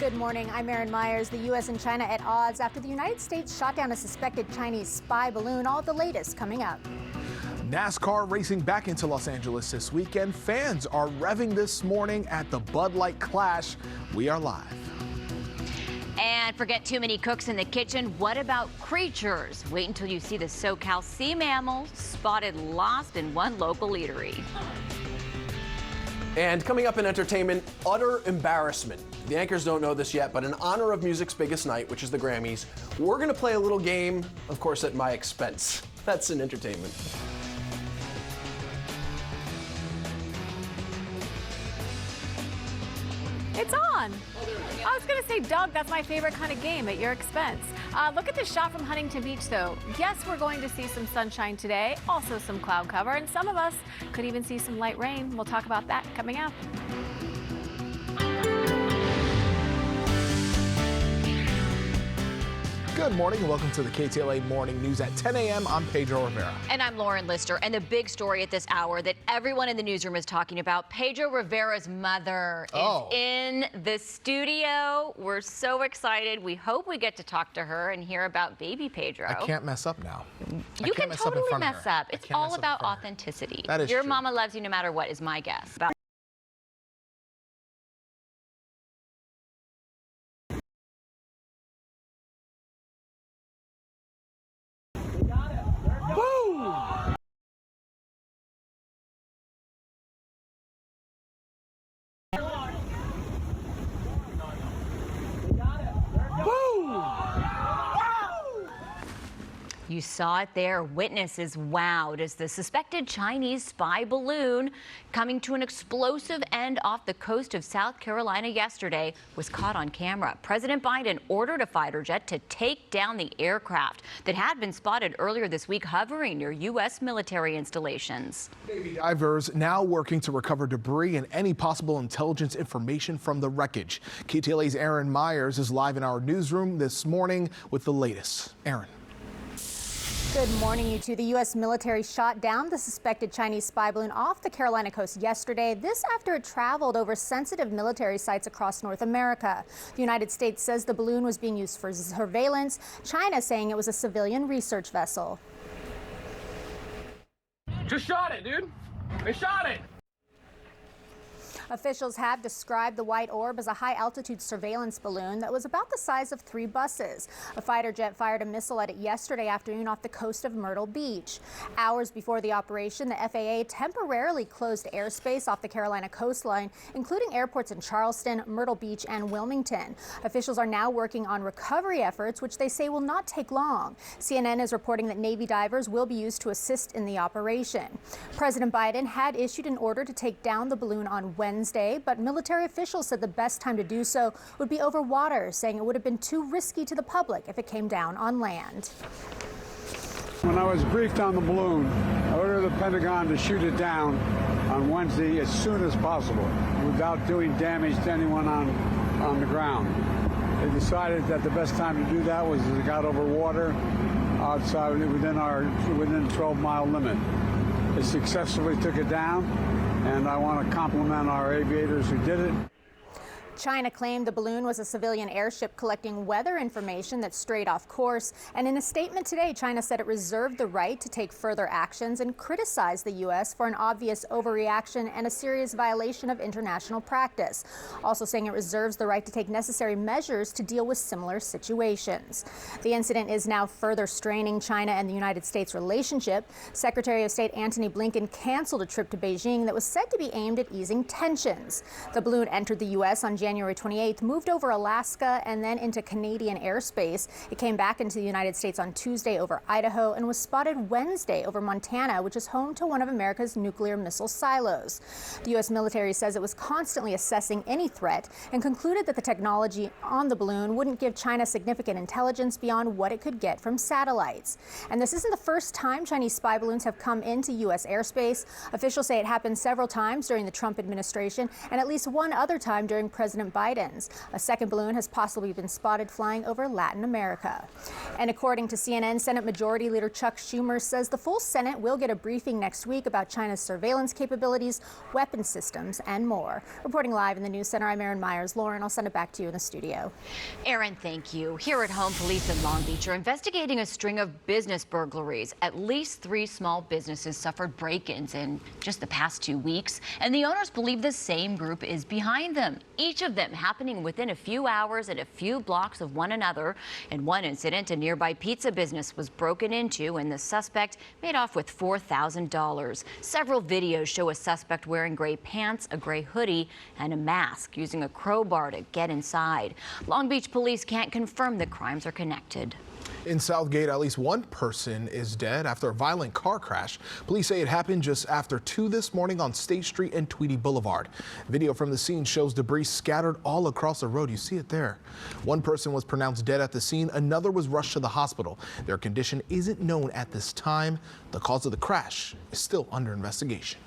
Good morning. I'm Erin Myers. The U.S. and China at odds after the United States shot down a suspected Chinese spy balloon. All the latest coming up. NASCAR racing back into Los Angeles this weekend. Fans are revving this morning at the Bud Light Clash. We are live. And forget too many cooks in the kitchen. What about creatures? Wait until you see the SoCal sea mammal spotted lost in one local eatery. And coming up in entertainment, utter embarrassment. The anchors don't know this yet, but in honor of music's biggest night, which is the Grammys, we're going to play a little game, of course, at my expense. That's in entertainment. It's on. I was going to say, Doug, that's my favorite kind of game, at your expense. Look at this shot from Huntington Beach, though. Yes, we're going to see some sunshine today, also some cloud cover, and some of us could even see some light rain. We'll talk about that coming up. Good morning and welcome to the Ktla Morning News at 10 a.m. I'm Pedro Rivera. And I'm Lauren Lister. And the big story at this hour that everyone in the newsroom is talking about, Pedro Rivera's mother is in the studio. We're so excited. We hope we get to talk to her and hear about baby Pedro. I can't mess up now. You can totally mess up. It's all about authenticity. That is Your true. mama loves you no matter what is my guess. You saw it there. Witnesses wowed as the suspected Chinese spy balloon coming to an explosive end off the coast of South Carolina yesterday was caught on camera. President Biden ordered a fighter jet to take down the aircraft that had been spotted earlier this week hovering near U.S. military installations. Navy divers now working to recover debris and any possible intelligence information from the wreckage. KTLA's Erin Myers is live in our newsroom this morning with the latest. Erin. Good morning, you two. The U.S. military shot down the suspected Chinese spy balloon off the Carolina coast yesterday. This after it traveled over sensitive military sites across North America. The United States says the balloon was being used for surveillance. China saying it was a civilian research vessel. Just shot it, dude. They shot it. Officials have described the white orb as a high-altitude surveillance balloon that was about the size of 3 buses. A fighter jet fired a missile at it yesterday afternoon off the coast of Myrtle Beach. Hours before the operation, the FAA temporarily closed airspace off the Carolina coastline, including airports in Charleston, Myrtle Beach, and Wilmington. Officials are now working on recovery efforts, which they say will not take long. CNN is reporting that Navy divers will be used to assist in the operation. President Biden had issued an order to take down the balloon on Wednesday, but military officials said the best time to do so would be over water, saying it would have been too risky to the public if it came down on land. When I was briefed on the balloon, I ordered the Pentagon to shoot it down on Wednesday as soon as possible without doing damage to anyone on the ground. They decided that the best time to do that was as it got over water outside within the 12-mile limit. They successfully took it down, and I want to compliment our aviators who did it. China claimed the balloon was a civilian airship collecting weather information that strayed off course. And in a statement today, China said it reserved the right to take further actions and criticized the U.S. for an obvious overreaction and a serious violation of international practice. Also saying it reserves the right to take necessary measures to deal with similar situations. The incident is now further straining China and the United States relationship. Secretary of State Antony Blinken canceled a trip to Beijing that was said to be aimed at easing tensions. The balloon entered the U.S. on January 28th, moved over Alaska and then into Canadian airspace. It came back into the United States on Tuesday over Idaho and was spotted Wednesday over Montana, which is home to one of America's nuclear missile silos. The U.S. military says it was constantly assessing any threat and concluded that the technology on the balloon wouldn't give China significant intelligence beyond what it could get from satellites. And this isn't the first time Chinese spy balloons have come into U.S. airspace. Officials say it happened several times during the Trump administration and at least one other time during President President Biden's. A second balloon has possibly been spotted flying over Latin America. And according to CNN, Senate Majority Leader Chuck Schumer says the full Senate will get a briefing next week about China's surveillance capabilities, weapon systems, and more. Reporting live in the News Center, I'm Erin Myers. Lauren, I'll send it back to you in the studio. Erin, thank you. Here at home, police in Long Beach are investigating a string of business burglaries. At least 3 small businesses suffered break-ins in just the past 2 weeks, and the owners believe the same group is behind them. Each of them happening within a few hours and a few blocks of one another. In one incident, a nearby pizza business was broken into, and the suspect made off with $4,000. Several videos show a suspect wearing gray pants, a gray hoodie, and a mask, using a crowbar to get inside. Long Beach police can't confirm the crimes are connected. In Southgate, at least one person is dead after a violent car crash. Police say it happened just after 2 this morning on State Street and Tweedy Boulevard. Video from the scene shows debris scattered all across the road. You see it there. One person was pronounced dead at the scene. Another was rushed to the hospital. Their condition isn't known at this time. The cause of the crash is still under investigation.